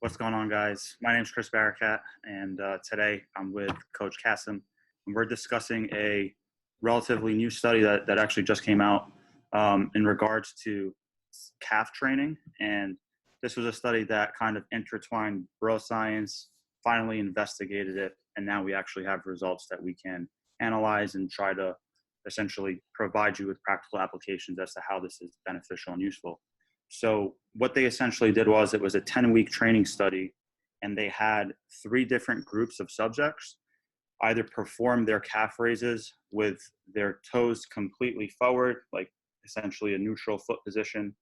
What's going on, guys? My name is Chris Barakat, and today I'm with Coach Kassem, and we're discussing a relatively new study that actually just came out in regards to calf training. And this was a study that kind of intertwined bro science, finally investigated it, and now we actually have results that we can analyze and try to essentially provide you with practical applications as to how this is beneficial and useful. So what they essentially did was it was a 10-week training study, and they had 3 different groups of subjects either perform their calf raises with their toes completely forward, like essentially a neutral foot position.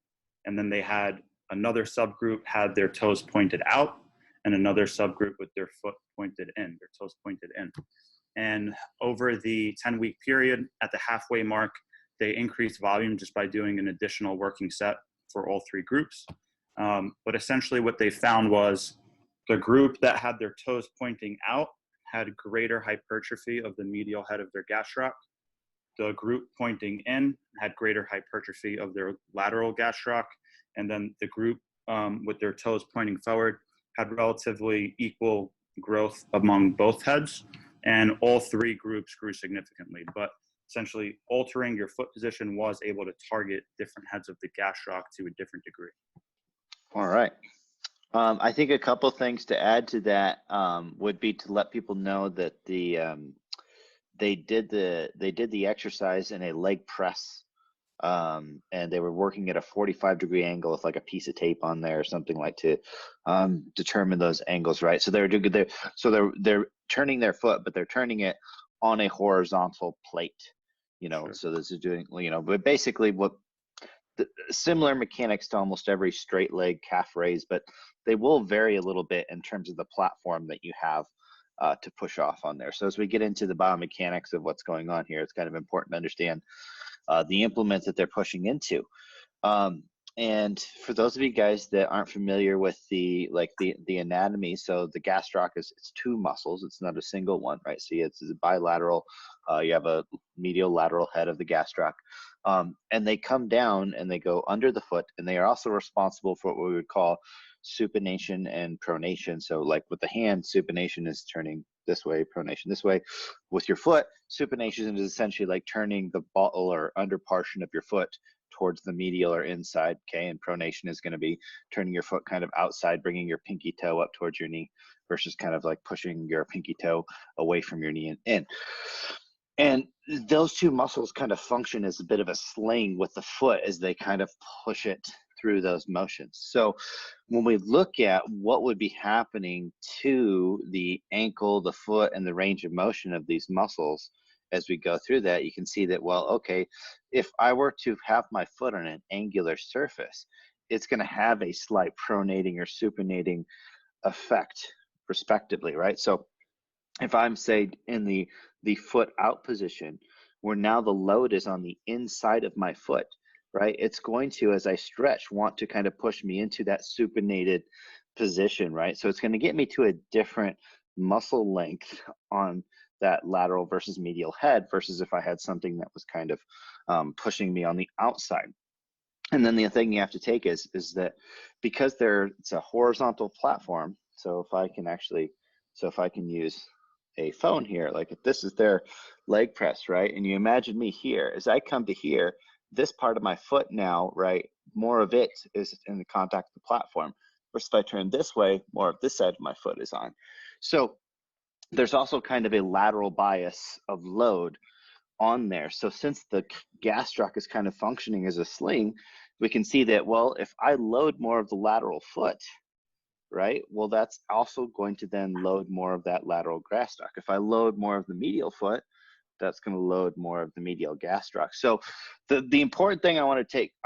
And then they had another subgroup had their toes pointed out, and another subgroup with their foot pointed in, their toes pointed in. And over the 10-week period, at the halfway mark, they increased volume just by doing an additional working set for all 3 groups. But essentially what they found was the group that had their toes pointing out had greater hypertrophy of the medial head of their gastroc. The group pointing in had greater hypertrophy of their lateral gastroc. And then the group with their toes pointing forward had relatively equal growth among both heads. And all 3 groups grew significantly. But essentially altering your foot position was able to target different heads of the gastroc to a different degree. All right. I think a couple things to add to that would be to let people know that they did the exercise in a leg press, and they were working at a 45-degree angle with like a piece of tape on there or something, like to determine those angles, right? So they're turning their foot, but they're turning it on a horizontal plate, Sure. So this is doing, but basically what similar mechanics to almost every straight leg calf raise, but they will vary a little bit in terms of the platform that you have to push off on there. So as we get into the biomechanics of what's going on here, it's kind of important to understand the implement that they're pushing into. And for those of you guys that aren't familiar with the anatomy, so the gastroc it's 2 muscles. It's not a single one, right? So it's bilateral. You have a medial lateral head of the gastroc, and they come down and they go under the foot, and they are also responsible for what we would call supination and pronation. So like with the hand, supination is turning this way, pronation this way. With your foot, supination is essentially like turning the ball or under portion of your foot towards the medial or inside, okay? And pronation is going to be turning your foot kind of outside, bringing your pinky toe up towards your knee, versus kind of like pushing your pinky toe away from your knee and in. And those 2 muscles kind of function as a bit of a sling with the foot as they kind of push it through those motions. So when we look at what would be happening to the ankle, the foot, and the range of motion of these muscles as we go through that, you can see that, well, okay, if I were to have my foot on an angular surface, it's going to have a slight pronating or supinating effect respectively, right? So if I'm, say, in the foot out position, where now the load is on the inside of my foot, right? It's going to, as I stretch, want to kind of push me into that supinated position, right? So it's going to get me to a different muscle length on that lateral versus medial head versus if I had something that was kind of pushing me on the outside. And then the thing you have to take is that because it's a horizontal platform, so if I can use a phone here, like if this is their leg press, right? And you imagine me here, as I come to here, this part of my foot now, right, more of it is in the contact with the platform. Versus if I turn this way, more of this side of my foot is on. So there's also kind of a lateral bias of load on there. So since the gastroc is kind of functioning as a sling, we can see that, well, if I load more of the lateral foot, right, well, that's also going to then load more of that lateral gastroc. If I load more of the medial foot, that's going to load more of the medial gastroc. So the important thing I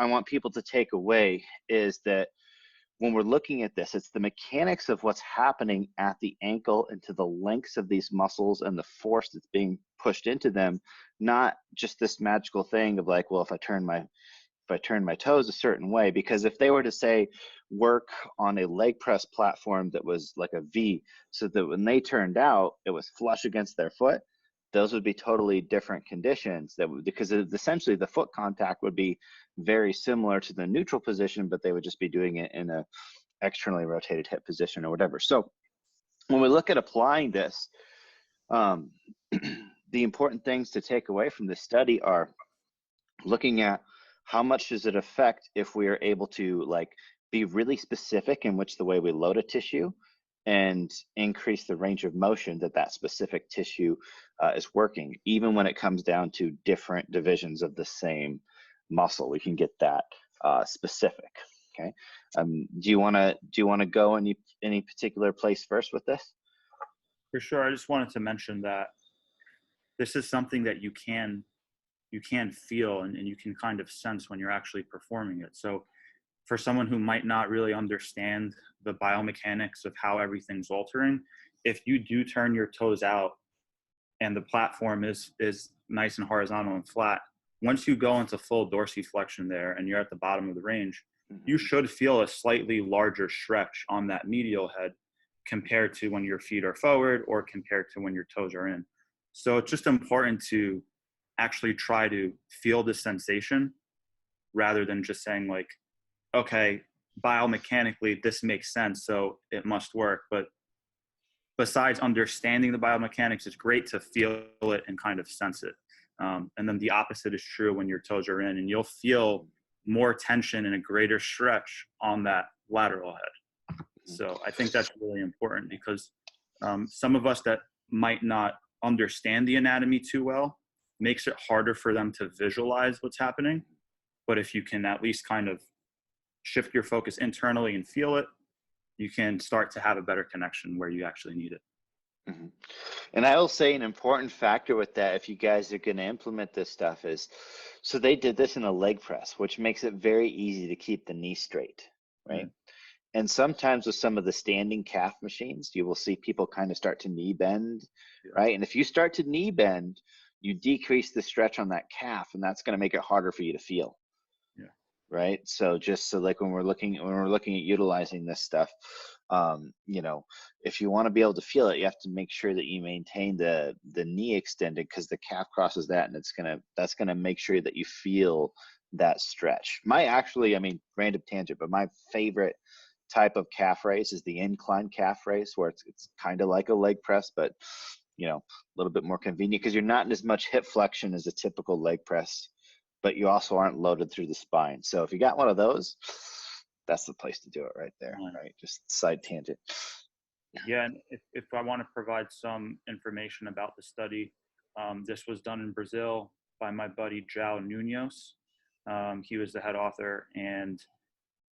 want people to take away is that when we're looking at this, it's the mechanics of what's happening at the ankle and to the lengths of these muscles and the force that's being pushed into them, not just this magical thing of like, well, if I turn my toes a certain way. Because if they were to say work on a leg press platform that was like a V, so that when they turned out, it was flush against their foot, those would be totally different conditions because essentially the foot contact would be very similar to the neutral position, but they would just be doing it in a externally rotated hip position or whatever. So when we look at applying this, the important things to take away from this study are looking at how much does it affect if we are able to like be really specific in which the way we load a tissue and increase the range of motion that that specific tissue is working, even when it comes down to different divisions of the same muscle. We can get that specific. Okay. Do you want to go any particular place first with this? For sure. I just wanted to mention that this is something that you can feel and you can kind of sense when you're actually performing it. So for someone who might not really understand the biomechanics of how everything's altering, if you do turn your toes out and the platform is nice and horizontal and flat, once you go into full dorsiflexion there and you're at the bottom of the range, you should feel a slightly larger stretch on that medial head compared to when your feet are forward or compared to when your toes are in. So it's just important to actually try to feel the sensation rather than just saying like, okay, biomechanically this makes sense, so it must work. But besides understanding the biomechanics, it's great to feel it and kind of sense it. And then the opposite is true when your toes are in, and you'll feel more tension and a greater stretch on that lateral head. So I think that's really important because some of us that might not understand the anatomy too well makes it harder for them to visualize what's happening. But if you can at least kind of shift your focus internally and feel it, you can start to have a better connection where you actually need it. Mm-hmm. And I will say an important factor with that, if you guys are going to implement this stuff, is so they did this in a leg press, which makes it very easy to keep the knee straight, right? Mm-hmm. And sometimes with some of the standing calf machines, you will see people kind of start to knee bend, right? And if you start to knee bend, you decrease the stretch on that calf, and that's going to make it harder for you to feel. Yeah. Right. So just so like when we're looking at utilizing this stuff, you know, if you want to be able to feel it, you have to make sure that you maintain the knee extended, because the calf crosses that, and that's gonna make sure that you feel that stretch. Random tangent, but my favorite type of calf raise is the incline calf raise, where it's kind of like a leg press, but you know, a little bit more convenient because you're not in as much hip flexion as a typical leg press, but you also aren't loaded through the spine. So if you got one of those, that's the place to do it right there, right? Just side tangent. Yeah, and if I want to provide some information about the study, this was done in Brazil by my buddy João Nunes. He was the head author, and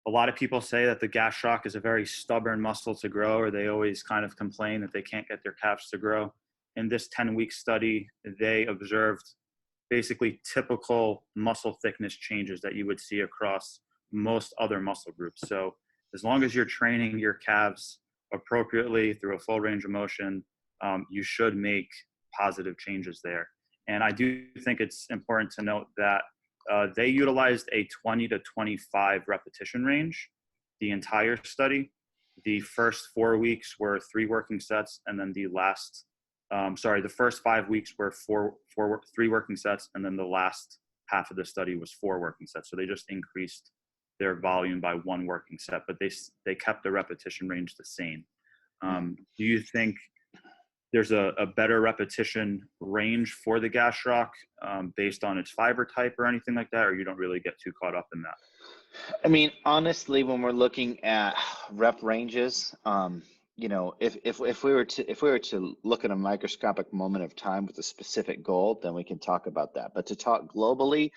a lot of people say that the gastroc is a very stubborn muscle to grow, or they always kind of complain that they can't get their calves to grow. In this 10-week study, they observed basically typical muscle thickness changes that you would see across most other muscle groups. So as long as you're training your calves appropriately through a full range of motion, you should make positive changes there. And I do think it's important to note that they utilized a 20 to 25 repetition range the entire study. The first 4 weeks were 3 working sets, and then the first 5 weeks were 3 working sets, and then the last half of the study was 4 working sets. So they just increased their volume by 1 working set, but they kept the repetition range the same. Do you think there's a better repetition range for the gastroc based on its fiber type or anything like that, or you don't really get too caught up in that? I mean, honestly, when we're looking at rep ranges, you know, if we were to look at a microscopic moment of time with a specific goal, then we can talk about that. But to talk globally,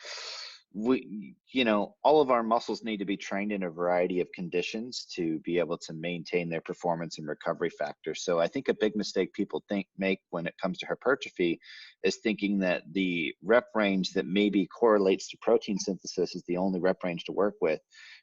all of our muscles need to be trained in a variety of conditions to be able to maintain their performance and recovery factors. So I think a big mistake people make when it comes to hypertrophy is thinking that the rep range that maybe correlates to protein synthesis is the only rep range to work with,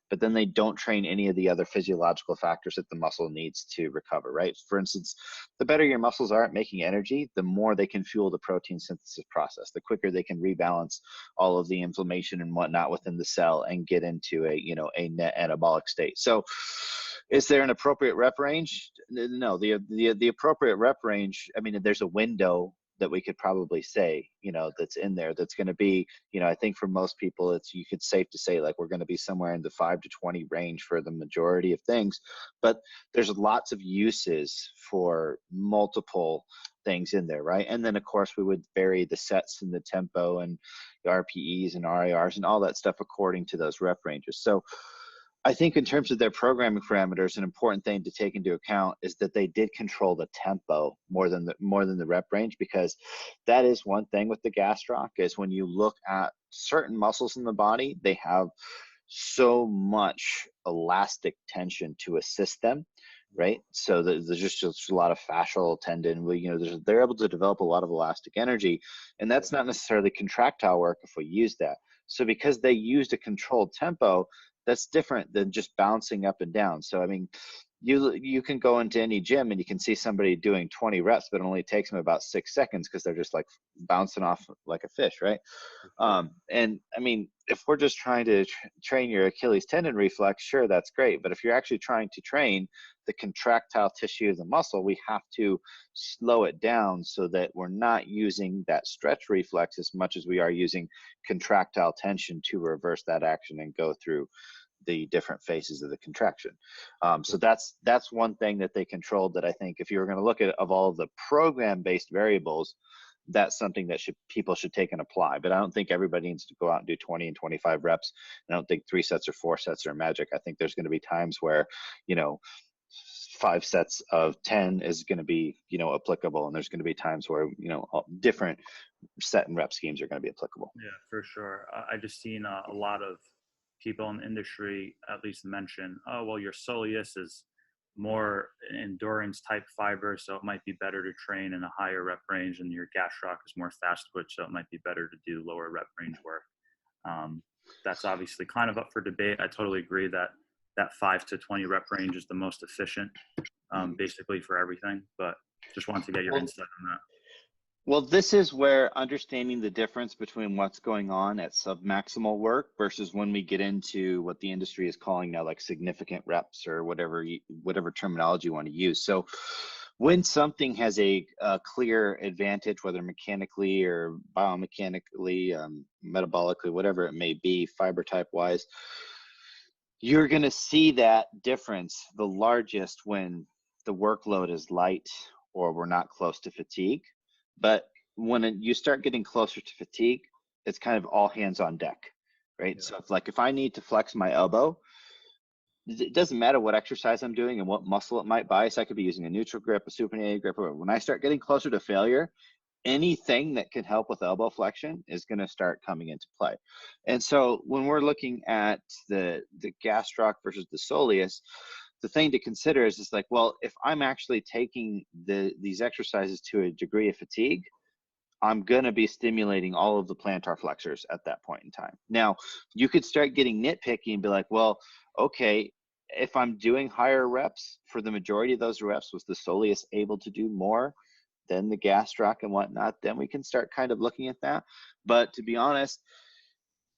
but then they don't train any of the other physiological factors that the muscle needs to recover, right? For instance, the better your muscles are at making energy, the more they can fuel the protein synthesis process, the quicker they can rebalance all of the inflammation and whatnot within the cell and get into a net anabolic state. So is there an appropriate rep range? No, the appropriate rep range, I mean, there's a window that we could probably say, that's in there. That's going to be, I think for most people, you could safe to say like we're going to be somewhere in the 5 to 20 range for the majority of things. But there's lots of uses for multiple things in there, right? And then of course we would vary the sets and the tempo and the RPEs and RIRs and all that stuff according to those rep ranges. So I think in terms of their programming parameters, an important thing to take into account is that they did control the tempo more than the rep range, because that is one thing with the gastroc is when you look at certain muscles in the body, they have so much elastic tension to assist them, right? So there's just a lot of fascial tendon. They're able to develop a lot of elastic energy, and that's not necessarily contractile work if we use that. So because they used a controlled tempo, that's different than just bouncing up and down. So I mean, you can go into any gym and you can see somebody doing 20 reps, but it only takes them about 6 seconds because they're just like bouncing off like a fish, right? And I mean, if we're just trying to train your Achilles tendon reflex, sure, that's great. But if you're actually trying to train the contractile tissue of the muscle, we have to slow it down so that we're not using that stretch reflex as much as we are using contractile tension to reverse that action and go through the different phases of the contraction. So that's one thing that they controlled that I think if you were going to look at of all of the program-based variables, that's something that people should take and apply. But I don't think everybody needs to go out and do 20 and 25 reps. I don't think 3 sets or 4 sets are magic. I think there's going to be times where, 5 sets of 10 is going to be, applicable. And there's going to be times where, different set and rep schemes are going to be applicable. Yeah, for sure. I just seen a lot of people in the industry at least mention, oh, well, your soleus is more endurance type fiber, so it might be better to train in a higher rep range, and your gastroc is more fast twitch, so it might be better to do lower rep range work. That's obviously kind of up for debate. I totally agree that 5 to 20 rep range is the most efficient, basically for everything, but just wanted to get your insight on that. Well, this is where understanding the difference between what's going on at submaximal work versus when we get into what the industry is calling now like significant reps or whatever terminology you want to use. So when something has a clear advantage, whether mechanically or biomechanically, metabolically, whatever it may be, fiber type wise, you're going to see that difference the largest when the workload is light or we're not close to fatigue. But when you start getting closer to fatigue, it's kind of all hands on deck, right? Yeah. So if I need to flex my elbow, it doesn't matter what exercise I'm doing and what muscle it might bias. I could be using a neutral grip, a supinated grip. Or when I start getting closer to failure, anything that can help with elbow flexion is going to start coming into play. And so when we're looking at the gastroc versus the soleus, the thing to consider is like, well, if I'm actually taking these exercises to a degree of fatigue, I'm going to be stimulating all of the plantar flexors at that point in time. Now, you could start getting nitpicky and be like, well, okay, if I'm doing higher reps, for the majority of those reps, was the soleus able to do more than the gastroc and whatnot? Then we can start kind of looking at that. But to be honest,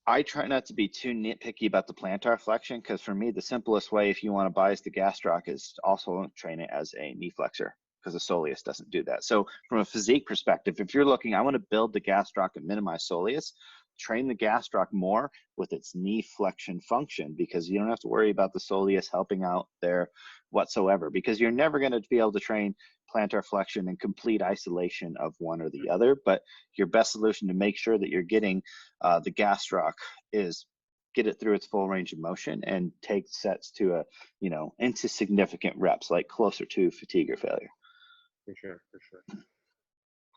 I try not to be too nitpicky about the plantar flexion, because for me, the simplest way, if you want to bias the gastroc, is to also train it as a knee flexor, because the soleus doesn't do that. So from a physique perspective, if you're looking, I want to build the gastroc and minimize soleus, train the gastroc more with its knee flexion function, because you don't have to worry about the soleus helping out there whatsoever, because you're never going to be able to train plantar flexion in complete isolation of one or the other. But your best solution to make sure that you're getting the gastroc is get it through its full range of motion and take sets to into significant reps, like closer to fatigue or failure. For sure.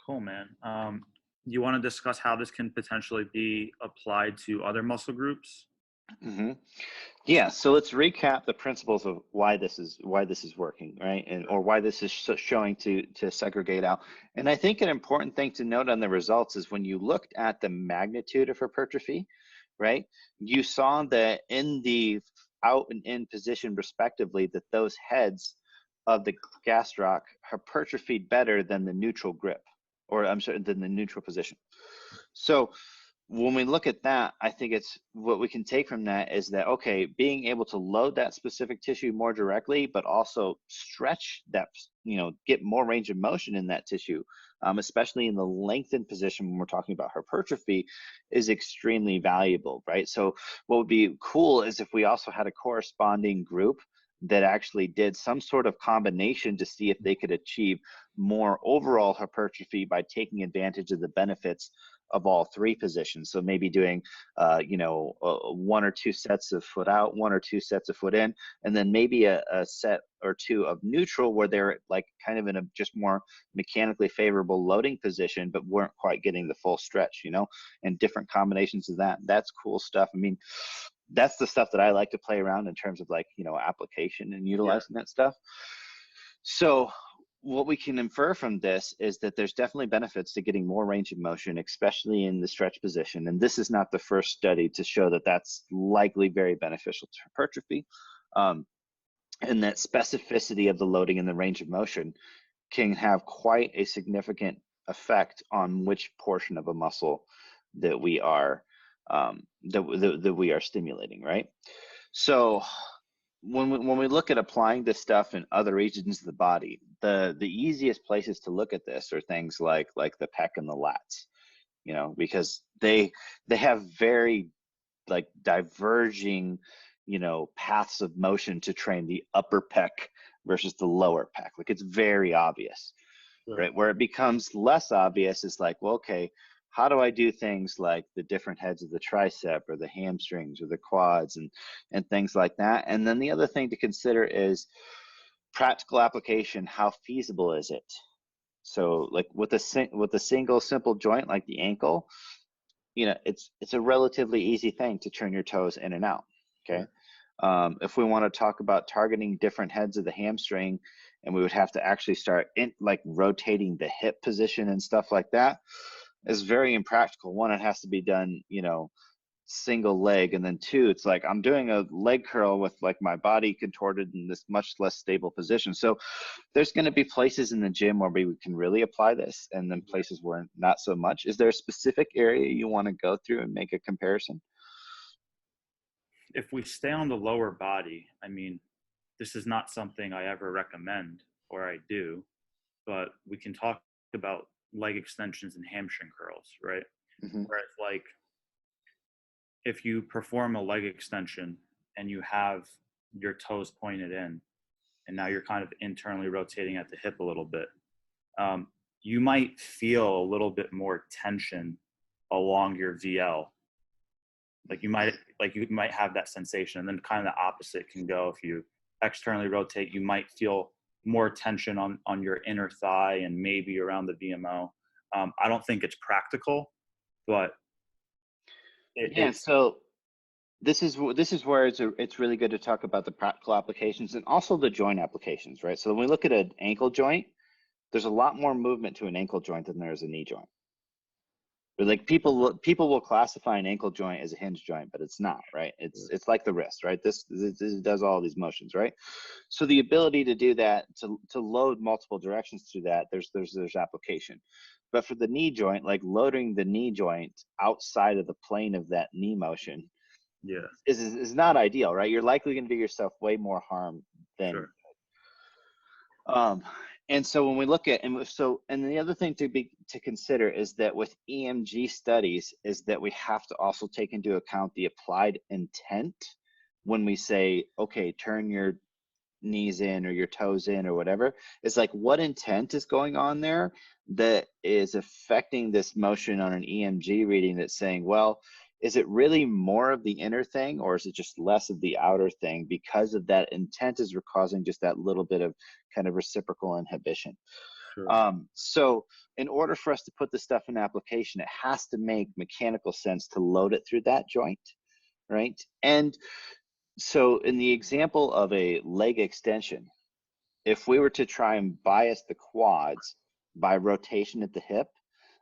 Cool, man. You want to discuss how this can potentially be applied to other muscle groups? Mm-hmm. Yeah, so let's recap the principles of why this is working, right? And or why this is showing to segregate out. And I think an important thing to note on the results is when you looked at the magnitude of hypertrophy, right? You saw that in the out and in position respectively, that those heads of the gastroc hypertrophied better than the neutral grip, or I'm sorry, than the neutral position. So when we look at that, I think it's what we can take from that is that, okay, being able to load that specific tissue more directly, but also stretch that, get more range of motion in that tissue, especially in the lengthened position when we're talking about hypertrophy, is extremely valuable, right? So what would be cool is if we also had a corresponding group that actually did some sort of combination to see if they could achieve more overall hypertrophy by taking advantage of the benefits of all three positions. So maybe doing, one or two sets of foot out, one or two sets of foot in, and then maybe a set or two of neutral where they're like kind of in a just more mechanically favorable loading position, but weren't quite getting the full stretch, and different combinations of that. That's cool stuff. I mean, that's the stuff that I like to play around in terms of like, application and utilizing that stuff. So what we can infer from this is that there's definitely benefits to getting more range of motion, especially in the stretch position. And this is not the first study to show that that's likely very beneficial to hypertrophy. And that specificity of the loading and the range of motion can have quite a significant effect on which portion of a muscle that we are that we are stimulating, right? So when we look at applying this stuff in other regions of the body, the easiest places to look at this are things like the pec and the lats, because they have very like diverging, paths of motion to train the upper pec versus the lower pec. Like it's very obvious, right? Where it becomes less obvious is like, well, okay, how do I do things like the different heads of the tricep or the hamstrings or the quads and things like that? And then the other thing to consider is practical application. How feasible is it? So like with a single simple joint like the ankle, it's a relatively easy thing to turn your toes in and out. Okay. If we want to talk about targeting different heads of the hamstring, and we would have to actually start like rotating the hip position and stuff like that, is very impractical. One, it has to be done, single leg, and then two, it's like I'm doing a leg curl with like my body contorted in this much less stable position. So there's going to be places in the gym where we can really apply this, and then places where not so much. Is there a specific area you want to go through and make a comparison? If we stay on the lower body, I mean, this is not something I ever recommend or I do, but we can talk about leg extensions and hamstring curls, right? Where it's like, if you perform a leg extension and you have your toes pointed in, and now you're kind of internally rotating at the hip a little bit, you might feel a little bit more tension along your VL. Like you might have that sensation, and then kind of the opposite can go. If you externally rotate, you might feel more tension on your inner thigh and maybe around the VMO. I don't think it's practical, but so this is where it's really good to talk about the practical applications and also the joint applications, right? So when we look at an ankle joint, there's a lot more movement to an ankle joint than there is a knee joint. But like people will classify an ankle joint as a hinge joint, but it's not, right? It's like the wrist, right? This does all these motions, right? So the ability to do that, to load multiple directions through that, there's application. But for the knee joint, like loading the knee joint outside of the plane of that knee motion, is not ideal, right? You're likely going to do yourself way more harm than. And so when we look at, and the other thing to consider is that with EMG studies is that we have to also take into account the applied intent when we say, okay, turn your knees in or your toes in or whatever. It's like, what intent is going on there that is affecting this motion on an EMG reading that's saying, well, is it really more of the inner thing, or is it just less of the outer thing? Because of that intent is causing just that little bit of kind of reciprocal inhibition. So in order for us to put this stuff in application, it has to make mechanical sense to load it through that joint, right? And so in the example of a leg extension, if we were to try and bias the quads by rotation at the hip,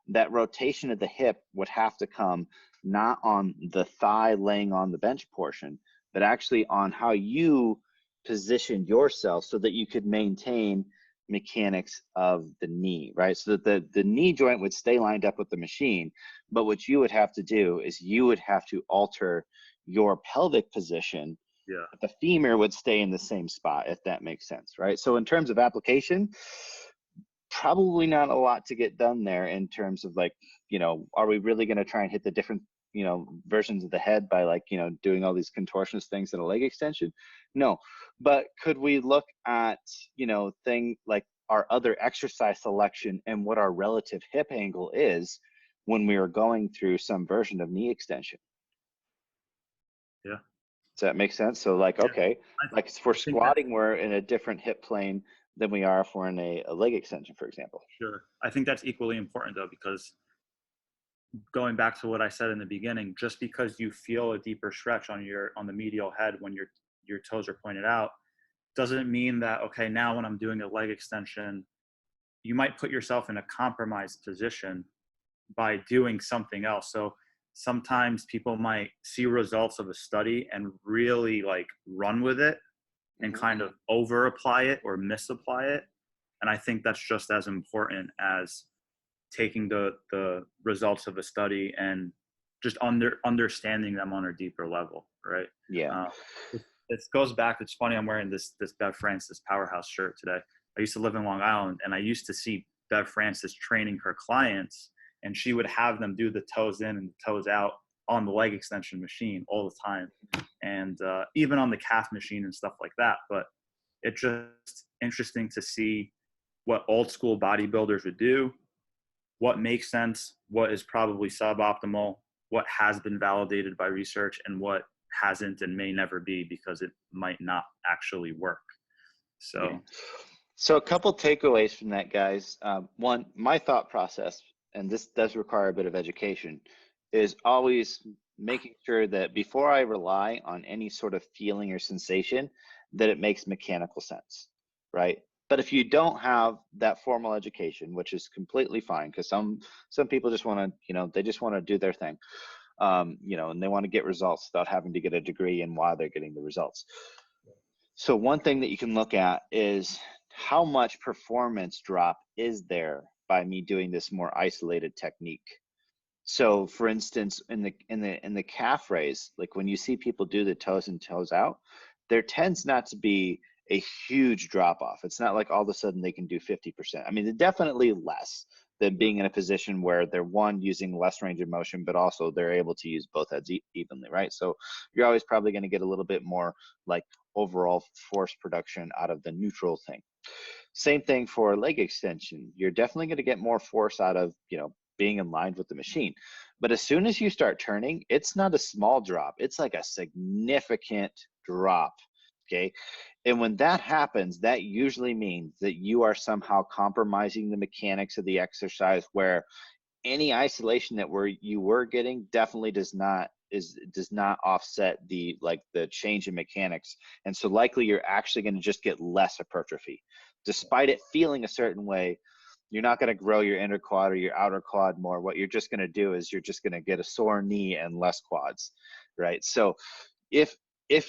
that rotation at the hip would have to come not on the thigh laying on the bench portion, but actually on how you position yourself so that you could maintain, mechanics of the knee, right? So that the knee joint would stay lined up with the machine, but what you would have to do is you would have to alter your pelvic position, Yeah. but the femur would stay in the same spot, if that makes sense, right? So in terms of application, probably not a lot to get done there in terms of like, you know, are we really going to try and hit the different, you know, versions of the head by like, you know, doing all these contortionist things in a leg extension? No. But could we look at, you know, thing like our other exercise selection and what our relative hip angle is when we are going through some version of knee extension? Yeah. Does that make sense? So like, Yeah. okay, like for I think that, squatting, we're in a different hip plane than we are if we're in a leg extension, for example. sure. I think that's equally important though, because going back to what I said in the beginning, just because you feel a deeper stretch on the medial head when your toes are pointed out, doesn't mean that, okay, now when I'm doing a leg extension, you might put yourself in a compromised position by doing something else. So sometimes people might see results of a study and really like run with it and kind of over apply it or misapply it. And I think that's just as important as taking the results of a study and just understanding them on a deeper level, right? Yeah. It goes back. It's funny. I'm wearing this Bev Francis Powerhouse shirt today. I used to live in Long Island, and I used to see Bev Francis training her clients, and she would have them do the toes in and the toes out on the leg extension machine all the time, and even on the calf machine and stuff like that. But it's just interesting to see what old school bodybuilders would do, what makes sense, what is probably suboptimal, what has been validated by research, and what hasn't and may never be because it might not actually work. So, Yeah. So a couple takeaways from that, guys. One, my thought process, and this does require a bit of education, is always making sure that before I rely on any sort of feeling or sensation, that it makes mechanical sense, right? But if you don't have that formal education, which is completely fine, because some people just want to, you know, they just want to do their thing, you know, and they want to get results without having to get a degree in why they're getting the results. So one thing that you can look at is how much performance drop is there by me doing this more isolated technique. So for instance, in the calf raise, like when you see people do the toes in toes out, there tends not to be a huge drop off. It's not like all of a sudden they can do 50%. I mean, they're definitely less than being in a position where they're using less range of motion, but also they're able to use both heads evenly, right? So you're always probably going to get a little bit more like overall force production out of the neutral thing. Same thing for leg extension. You're definitely going to get more force out of, you know, being in line with the machine. But as soon as you start turning, it's not a small drop. It's like a significant drop, okay? And when that happens, that usually means that you are somehow compromising the mechanics of the exercise, where any isolation that you were getting definitely does not offset the change in mechanics. And so likely you're actually going to just get less hypertrophy. Despite it feeling a certain way, you're not going to grow your inner quad or your outer quad more. What you're just going to do is you're just going to get a sore knee and less quads, right? So if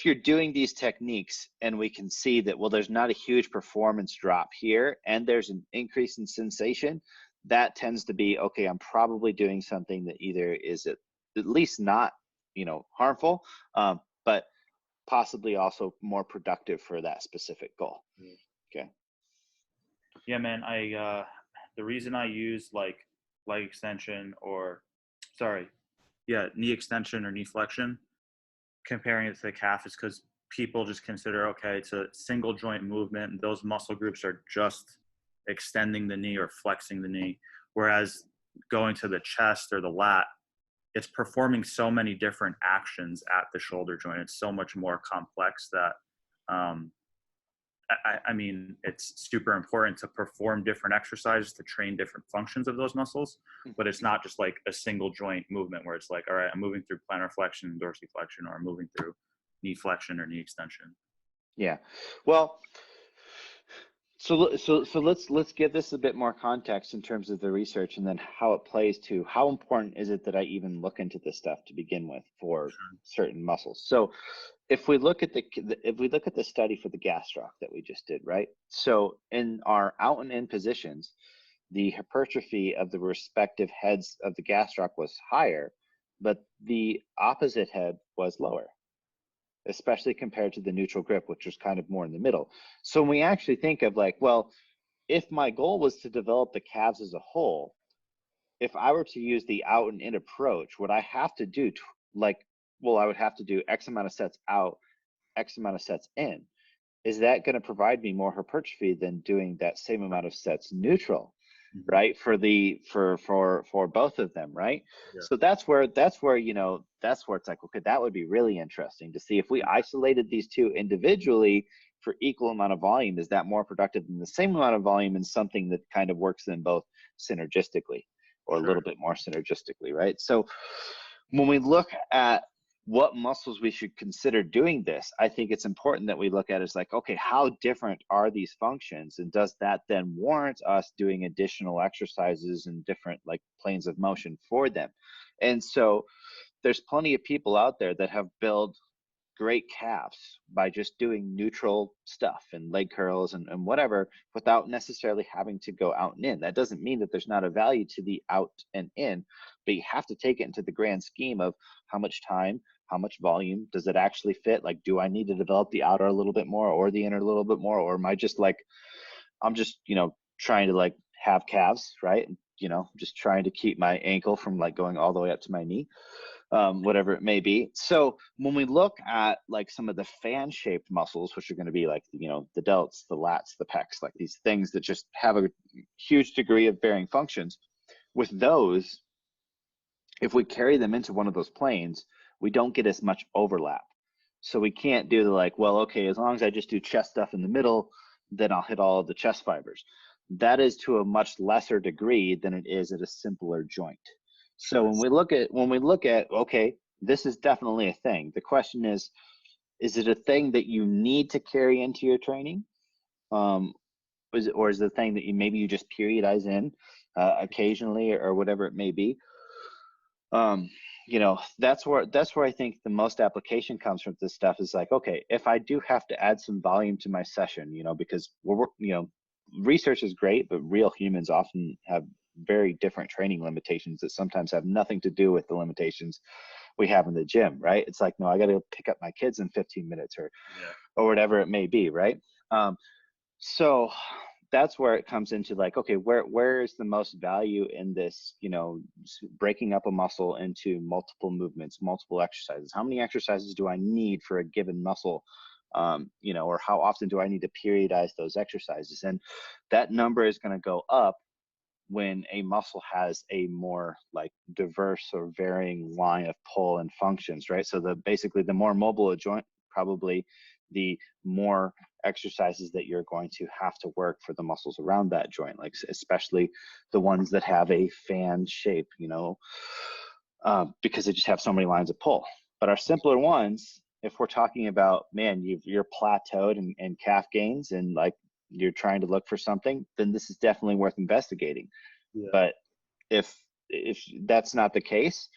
you're doing these techniques and we can see that, well, there's not a huge performance drop here and there's an increase in sensation, that tends to be, okay, I'm probably doing something that either is at least not, you know, harmful, but possibly also more productive for that specific goal. Okay. yeah, man, the reason I use like leg extension knee extension or knee flexion, comparing it to the calf, is because people just consider, okay, it's a single joint movement and those muscle groups are just extending the knee or flexing the knee. Whereas going to the chest or the lat, it's performing so many different actions at the shoulder joint. It's so much more complex that, I mean, it's super important to perform different exercises to train different functions of those muscles, but it's not just like a single joint movement where it's like, all right, I'm moving through plantar flexion and dorsiflexion, or I'm moving through knee flexion or knee extension. Yeah. Well, so let's give this a bit more context in terms of the research and then how it plays to how important is it that I even look into this stuff to begin with for certain muscles. So if we look at the study for the gastroc that we just did, right? So in our out and in positions, the hypertrophy of the respective heads of the gastroc was higher, but the opposite head was lower, especially compared to the neutral grip, which was kind of more in the middle. So when we actually think of like, well, if my goal was to develop the calves as a whole, if I were to use the out and in approach, would I have to do I would have to do X amount of sets out, X amount of sets in. Is that going to provide me more hypertrophy than doing that same amount of sets neutral, right? For both of them, right? Yeah. So that's where it's like, okay, that would be really interesting to see if we isolated these two individually for equal amount of volume, is that more productive than the same amount of volume in something that kind of works in both synergistically, or a little bit more synergistically, right? So when we look at what muscles we should consider doing this, I think it's important that we look at it as like, okay, how different are these functions? And does that then warrant us doing additional exercises and different like planes of motion for them? And so there's plenty of people out there that have built great calves by just doing neutral stuff and leg curls and whatever, without necessarily having to go out and in. That doesn't mean that there's not a value to the out and in, but you have to take it into the grand scheme of how much time, how much volume does it actually fit? Like, do I need to develop the outer a little bit more or the inner a little bit more? Or am I just like, I'm just, trying to like have calves, right? Just trying to keep my ankle from like going all the way up to my knee. Whatever it may be. So when we look at like some of the fan-shaped muscles, which are going to be like, the delts, the lats, the pecs, like these things that just have a huge degree of bearing functions, with those, if we carry them into one of those planes, we don't get as much overlap. So we can't do the like, well, okay, as long as I just do chest stuff in the middle, then I'll hit all of the chest fibers. That is to a much lesser degree than it is at a simpler joint. So when we look at, okay, this is definitely a thing. The question is it a thing that you need to carry into your training? Or is it a thing that you just periodize in occasionally or whatever it may be? That's where I think the most application comes from this stuff is like, okay, if I do have to add some volume to my session, because research is great, but real humans often have very different training limitations that sometimes have nothing to do with the limitations we have in the gym, right? It's like, no, I got to pick up my kids in 15 minutes or whatever it may be, right? So that's where it comes into like, okay, where is the most value in this, breaking up a muscle into multiple movements, multiple exercises? How many exercises do I need for a given muscle? Or how often do I need to periodize those exercises? And that number is going to go up when a muscle has a more like diverse or varying line of pull and functions, right? So basically the more mobile a joint, probably the more exercises that you're going to have to work for the muscles around that joint, like especially the ones that have a fan shape, because they just have so many lines of pull. But our simpler ones, if we're talking about, man, you're plateaued and calf gains and like you're trying to look for something, then this is definitely worth investigating. Yeah. But if that's not the case,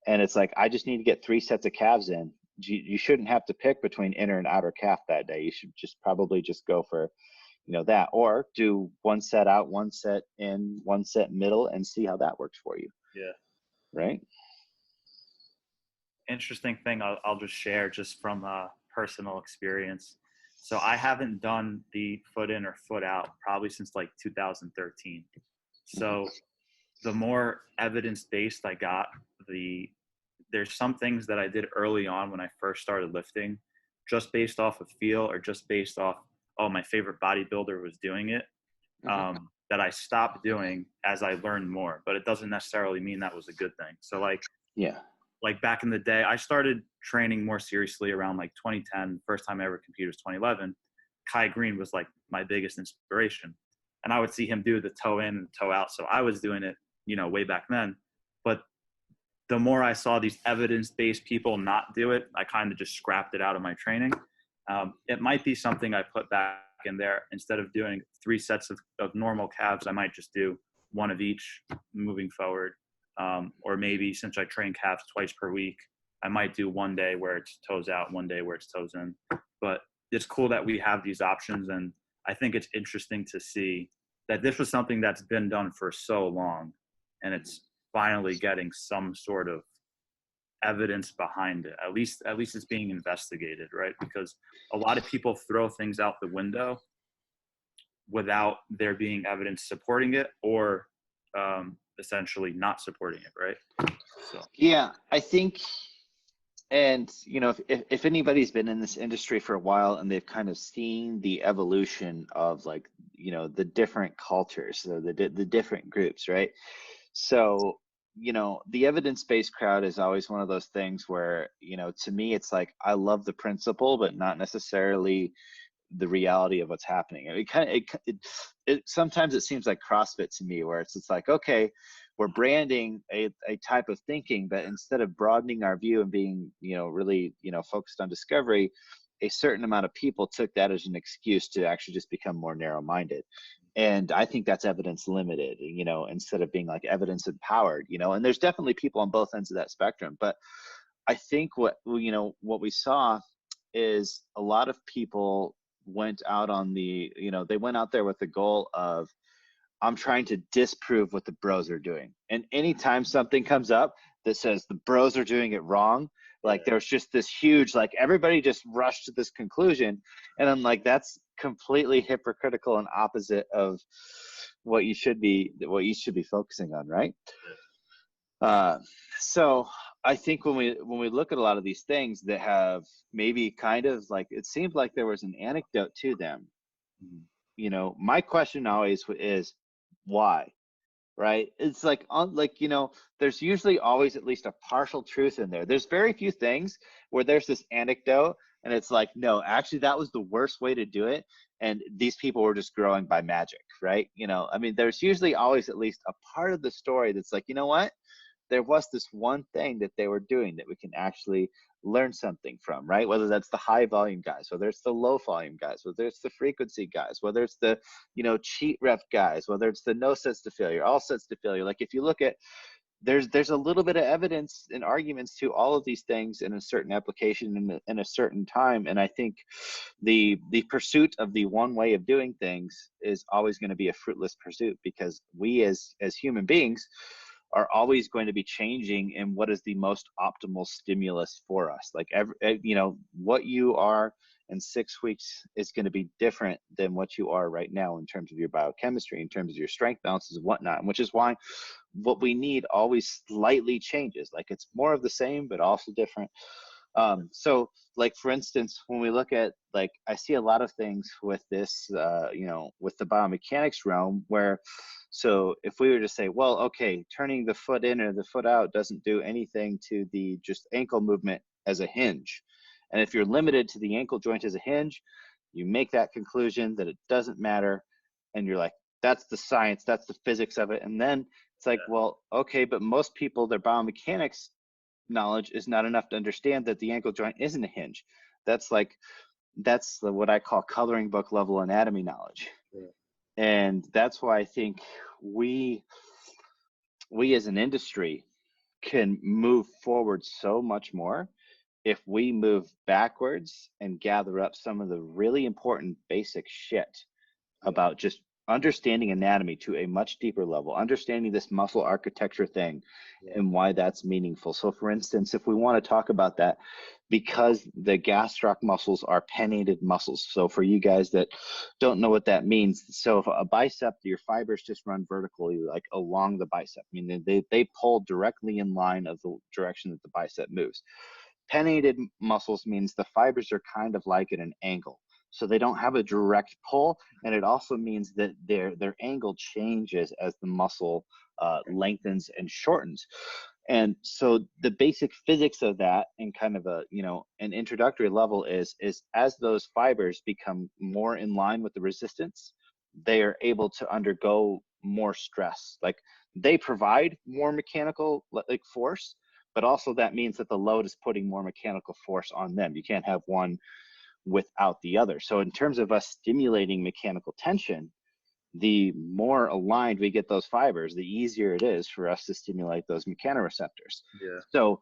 and it's like, I just need to get 3 sets of calves in, you shouldn't have to pick between inner and outer calf that day. You should probably just go for, that, or do 1 set out, 1 set in, 1 set middle, and see how that works for you. Yeah. Right. Interesting thing I'll just share just from personal experience. So I haven't done the foot in or foot out probably since like 2013. So the more evidence-based I got, there's some things that I did early on when I first started lifting, just based off of feel or just based off, oh, my favorite bodybuilder was doing it, that I stopped doing as I learned more. But it doesn't necessarily mean that was a good thing. So like back in the day, I started training more seriously around like 2010. First time I ever competed was 2011. Kai Green was like my biggest inspiration. And I would see him do the toe in and toe out. So I was doing it, way back then. But the more I saw these evidence-based people not do it, I kind of just scrapped it out of my training. It might be something I put back in there. Instead of doing 3 sets of normal calves, I might just do 1 of each moving forward. Or maybe since I train calves twice per week, I might do one day where it's toes out, one day where it's toes in. But it's cool that we have these options, and I think it's interesting to see that this was something that's been done for so long, and it's finally getting some sort of evidence behind it. At least it's being investigated, right? Because a lot of people throw things out the window without there being evidence supporting it, or essentially not supporting it, right? So Yeah, I think, and you know, if anybody's been in this industry for a while and they've kind of seen the evolution of, like, you know, the different cultures, so the different groups, right? So, you know, the evidence-based crowd is always one of those things where, you know, to me, it's like, I love the principle, but not necessarily the reality of what's happening. It sometimes it seems like CrossFit to me, where it's like, okay, we're branding a type of thinking, but instead of broadening our view and being, you know, really, you know, focused on discovery, a certain amount of people took that as an excuse to actually just become more narrow-minded. And I think that's evidence limited, you know, instead of being like evidence empowered, you know. And there's definitely people on both ends of that spectrum, but I think what, you know, what we saw is a lot of people went out on the, you know, they went out there with the goal of, I'm trying to disprove what the bros are doing. And anytime something comes up that says the bros are doing it wrong, like there's just this huge, like everybody just rushed to this conclusion. And I'm like, that's completely hypocritical and opposite of what you should be focusing on, right? So I think when we look at a lot of these things that have maybe kind of like, it seemed like there was an anecdote to them. You know, my question always is why, right? It's like, you know, there's usually always at least a partial truth in there. There's very few things where there's this anecdote and it's like, no, actually that was the worst way to do it, and these people were just growing by magic, right? You know, I mean, there's usually always at least a part of the story that's like, you know what, there was this one thing that they were doing that we can actually learn something from, right? Whether that's the high volume guys, whether it's the low volume guys, whether it's the frequency guys, whether it's the, you know, cheat rep guys, whether it's the no sets to failure, all sets to failure. Like if you look at, there's a little bit of evidence and arguments to all of these things in a certain application in a certain time. And I think the pursuit of the one way of doing things is always going to be a fruitless pursuit, because we as human beings are always going to be changing in what is the most optimal stimulus for us. Like you know, what you are in 6 weeks is going to be different than what you are right now in terms of your biochemistry, in terms of your strength balances and whatnot. And which is why what we need always slightly changes. Like it's more of the same, but also different. So like, for instance, when we look at, like, I see a lot of things with this, you know, with the biomechanics realm where, so if we were to say, well, okay, turning the foot in or the foot out doesn't do anything to the just ankle movement as a hinge. And if you're limited to the ankle joint as a hinge, you make that conclusion that it doesn't matter. And you're like, that's the science, that's the physics of it. And then it's like, well, okay, but most people, their biomechanics knowledge is not enough to understand that the ankle joint isn't a hinge. That's what I call coloring book level anatomy knowledge. Yeah. And that's why I think we as an industry can move forward so much more if we move backwards and gather up some of the really important basic shit about just understanding anatomy to a much deeper level, understanding this muscle architecture thing and why that's meaningful. So for instance, if we want to talk about that, because the gastroc muscles are pennated muscles. So for you guys that don't know what that means, so if a bicep, your fibers just run vertically, like along the bicep. I mean, they pull directly in line of the direction that the bicep moves. Pennated muscles means the fibers are kind of like at an angle. So they don't have a direct pull, and it also means that their angle changes as the muscle lengthens and shortens. And so the basic physics of that, and kind of a, you know, an introductory level is as those fibers become more in line with the resistance, they are able to undergo more stress. Like they provide more mechanical like force, but also that means that the load is putting more mechanical force on them. You can't have one without the other. So in terms of us stimulating mechanical tension, the more aligned we get those fibers, the easier it is for us to stimulate those mechanoreceptors. Yeah. So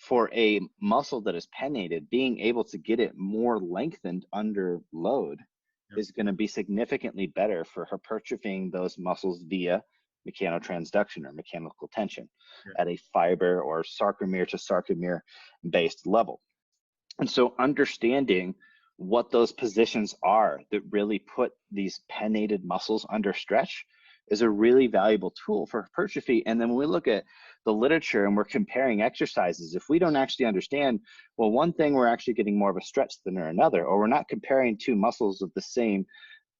for a muscle that is pennated, being able to get it more lengthened under load is going to be significantly better for hypertrophying those muscles via mechanotransduction or mechanical tension at a fiber or sarcomere to sarcomere based level. And so understanding what those positions are that really put these pennated muscles under stretch is a really valuable tool for hypertrophy. And then when we look at the literature and we're comparing exercises, if we don't actually understand, well, one thing we're actually getting more of a stretch than another, or we're not comparing two muscles of the same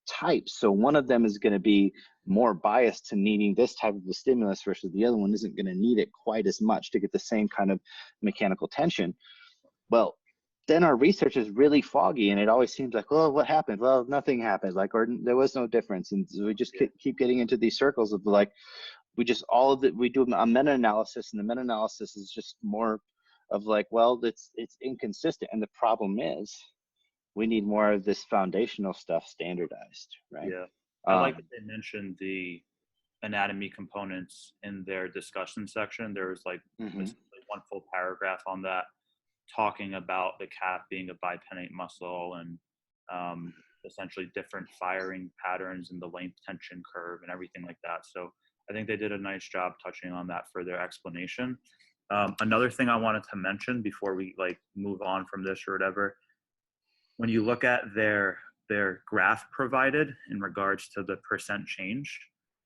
type. So one of them is going to be more biased to needing this type of a stimulus versus the other one isn't going to need it quite as much to get the same kind of mechanical tension. Well, then our research is really foggy, and it always seems like, oh, what happened? Well, nothing happened, like, or there was no difference. And so we just keep getting into these circles of like, we just, all of it, we do a meta-analysis, and the meta-analysis is just more of like, well, it's inconsistent. And the problem is we need more of this foundational stuff standardized, right? Yeah. I like that they mentioned the anatomy components in their discussion section. There was like one full paragraph on that, talking about the calf being a bipennate muscle and essentially different firing patterns in the length tension curve and everything like that. So I think they did a nice job touching on that for their explanation. Another thing I wanted to mention before we like move on from this or whatever, when you look at their graph provided in regards to the percent change,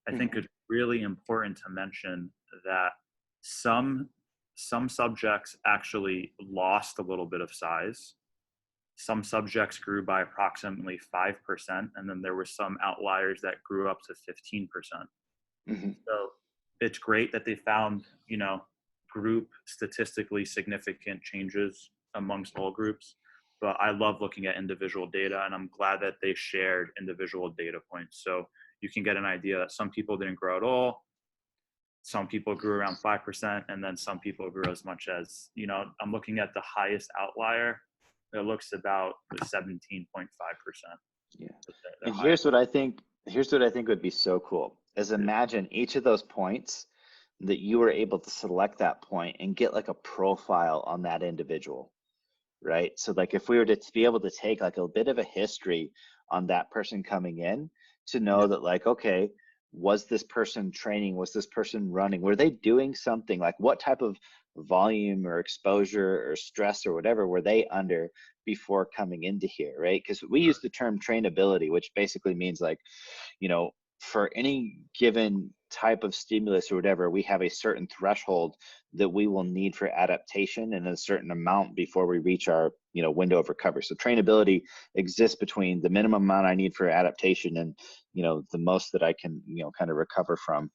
I think it's really important to mention that some subjects actually lost a little bit of size. Some subjects grew by approximately 5%, and then there were some outliers that grew up to 15%. So it's great that they found, you know, group statistically significant changes amongst all groups. But I love looking at individual data, and I'm glad that they shared individual data points. So you can get an idea that some people didn't grow at all, some people grew around 5%, and then some people grew as much as, you know, I'm looking at the highest outlier. It looks about 17.5%. Yeah. And here's what I think would be so cool is imagine each of those points that you were able to select that point and get like a profile on that individual. Right. So like if we were to be able to take like a bit of a history on that person coming in to know that like, okay, was this person training? Was this person running? Were they doing something? Like what type of volume or exposure or stress or whatever were they under before coming into here, right? Because we use the term trainability, which basically means like, you know, for any given type of stimulus or whatever, we have a certain threshold that we will need for adaptation and a certain amount before we reach our, you know, window of recovery. So trainability exists between the minimum amount I need for adaptation and, you know, the most that I can, you know, kind of recover from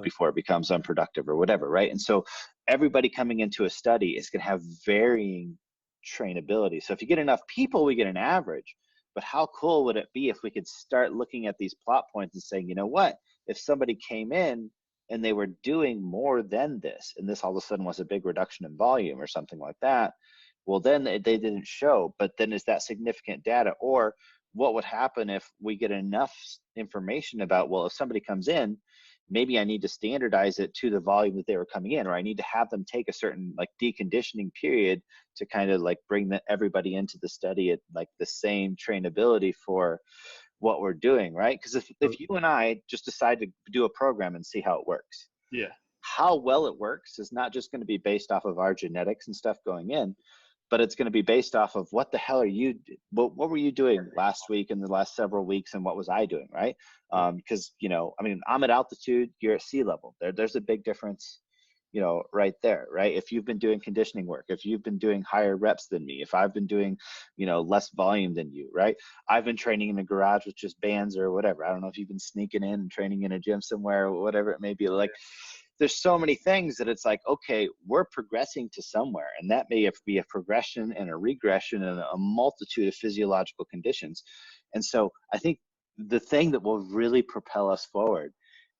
before it becomes unproductive or whatever, right? And so everybody coming into a study is going to have varying trainability. So if you get enough people, we get an average. But how cool would it be if we could start looking at these plot points and saying, you know what, if somebody came in and they were doing more than this, and this all of a sudden was a big reduction in volume or something like that, well, then they didn't show. But then is that significant data? Or what would happen if we get enough information about, well, if somebody comes in, maybe I need to standardize it to the volume that they were coming in, or I need to have them take a certain like deconditioning period to kind of like bring everybody into the study at like the same trainability for what we're doing, right? Because if you and I just decide to do a program and see how it works, how well it works is not just going to be based off of our genetics and stuff going in, but it's going to be based off of what the hell are you, what were you doing last week and the last several weeks, and what was I doing, right? Because, you know, I mean, I'm at altitude, you're at sea level. There's a big difference, you know, right there, right? If you've been doing conditioning work, if you've been doing higher reps than me, if I've been doing, you know, less volume than you, right? I've been training in the garage with just bands or whatever. I don't know if you've been sneaking in and training in a gym somewhere or whatever it may be. Like, there's so many things that it's like, okay, we're progressing to somewhere, and that may be a progression and a regression and a multitude of physiological conditions. And so I think the thing that will really propel us forward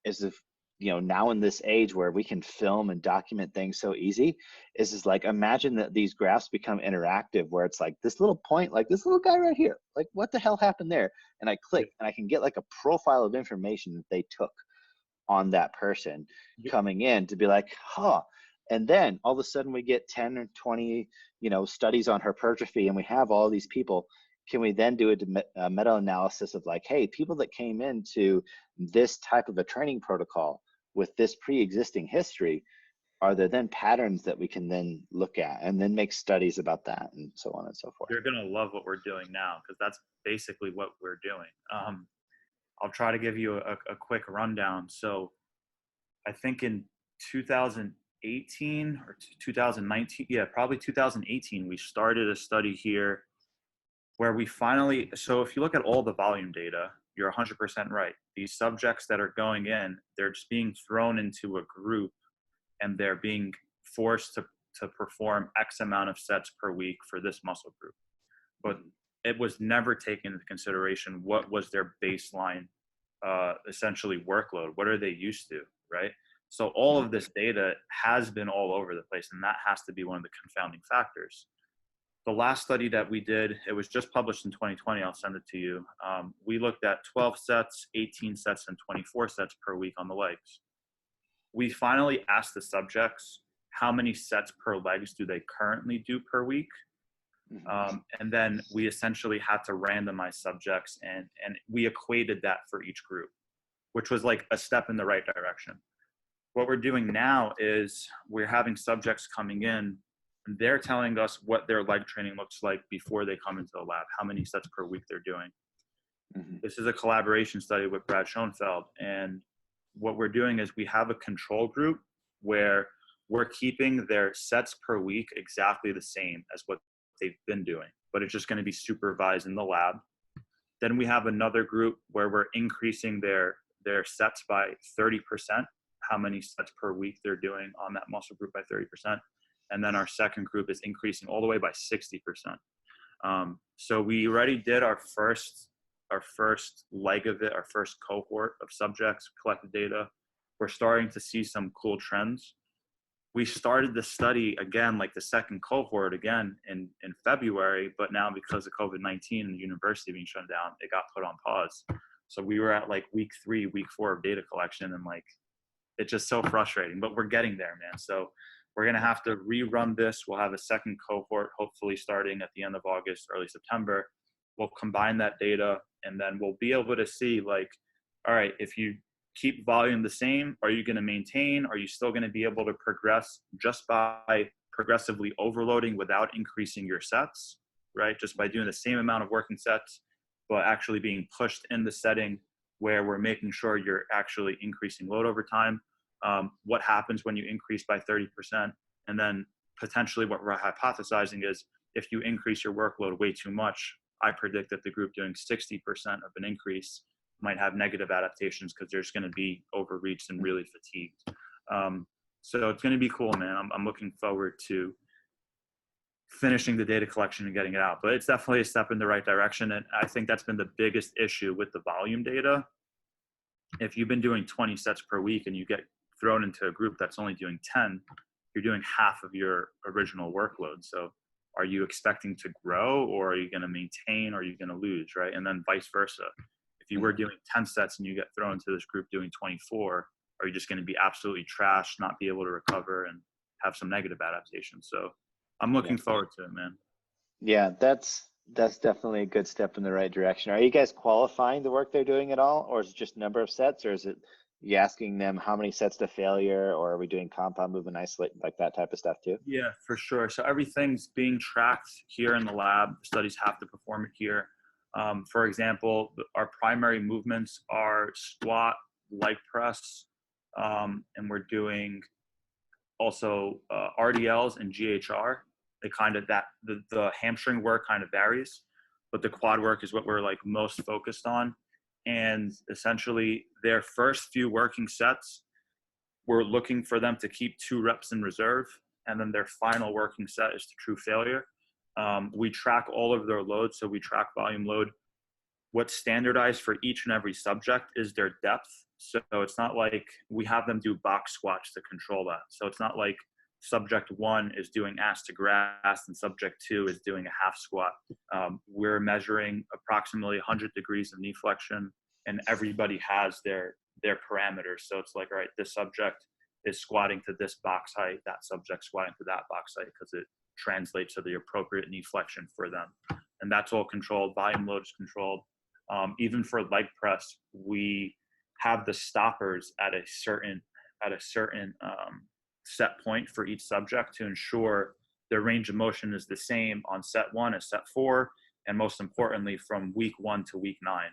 is if, you know, now in this age where we can film and document things so easy, is like, imagine that these graphs become interactive, where it's like this little point, like this little guy right here, like what the hell happened there? And I click and I can get like a profile of information that they took on that person coming in to be like, huh, And then all of a sudden we get 10 or 20, studies on hypertrophy, and we have all these people. Can we then do a meta-analysis of like, hey, people that came into this type of a training protocol with this pre-existing history, are there then patterns that we can then look at and then make studies about that and so on and so forth? You're going to love what we're doing now, because that's basically what we're doing. I'll try to give you a quick rundown. So I think in 2018 or 2019, yeah, probably 2018, we started a study here where we finally, so if you look at all the volume data, you're 100% right. These subjects that are going in, they're just being thrown into a group, and they're being forced to perform X amount of sets per week for this muscle group. But it was never taken into consideration what was their baseline, essentially workload. What are they used to, right? So all of this data has been all over the place, and that has to be one of the confounding factors. The last study that we did, it was just published in 2020. I'll send it to you. We looked at 12 sets, 18 sets, and 24 sets per week on the legs. We finally asked the subjects how many sets per legs do they currently do per week. And then we essentially had to randomize subjects, and we equated that for each group, which was like a step in the right direction. What we're doing now is we're having subjects coming in, and they're telling us what their leg training looks like before they come into the lab, how many sets per week they're doing. This is a collaboration study with Brad Schoenfeld, and what we're doing is we have a control group where we're keeping their sets per week exactly the same as what they've been doing, but it's just going to be supervised in the lab. Then we have another group where we're increasing their sets by 30%, how many sets per week they're doing on that muscle group by 30%. And then our second group is increasing all the way by 60%. So we already did our first leg of it, our first cohort of subjects, collected data. We're starting to see some cool trends. We started the study again, like the second cohort again in February, but now because of COVID-19 and the university being shut down, it got put on pause. So we were at like week 3, week 4 of data collection, and like, it's just so frustrating, but we're getting there, man. So we're going to have to rerun this. We'll have a second cohort, hopefully starting at the end of August, early September. We'll combine that data, and then we'll be able to see like, all right, if you keep volume the same, are you going to maintain? Are you still going to be able to progress just by progressively overloading without increasing your sets, right? Just by doing the same amount of working sets, but actually being pushed in the setting where we're making sure you're actually increasing load over time. What happens when you increase by 30%? And then potentially what we're hypothesizing is if you increase your workload way too much, I predict that the group doing 60% of an increase might have negative adaptations because they're just going to be overreached and really fatigued. So it's going to be cool, man. I'm looking forward to finishing the data collection and getting it out, but it's definitely a step in the right direction. And I think that's been the biggest issue with the volume data. If you've been doing 20 sets per week and you get thrown into a group that's only doing 10, you're doing half of your original workload. So are you expecting to grow, or are you going to maintain, or are you going to lose, right? And then vice versa. If you were doing 10 sets and you get thrown into this group doing 24, are you just going to be absolutely trashed, not be able to recover, and have some negative adaptations? So I'm looking forward to it, man. Yeah, that's definitely a good step in the right direction. Are you guys qualifying the work they're doing at all, or is it just number of sets, or is it you asking them how many sets to failure, or are we doing compound movement isolate, like that type of stuff too? Yeah, for sure. So everything's being tracked here in the lab. The studies have to perform it here. For example, our primary movements are squat, leg press, and we're doing also RDLs and GHR. They kind of the hamstring work kind of varies, but the quad work is what we're like most focused on. And essentially their first few working sets, we're looking for them to keep 2 reps in reserve, and then their final working set is to true failure. We track all of their loads, so we track volume load. What's standardized for each and every subject is their depth. So it's not like we have them do box squats to control that. So it's not like subject 1 is doing ass to grass and subject 2 is doing a half squat. We're measuring approximately 100 degrees of knee flexion, and everybody has their parameters. So it's like, all right, this subject is squatting to this box height, that subject squatting to that box height, because it translates to the appropriate knee flexion for them. And that's all controlled. Volume load is controlled. Even for leg press, we have the stoppers at a certain set point for each subject to ensure their range of motion is the same on set 1 as set 4, and most importantly, from week 1 to week 9.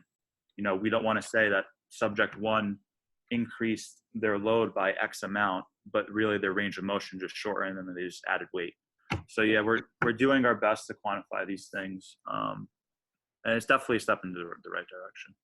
You know, we don't want to say that subject 1 increased their load by X amount, but really their range of motion just shortened and then they just added weight. So yeah, we're doing our best to quantify these things, and it's definitely a step in the right direction.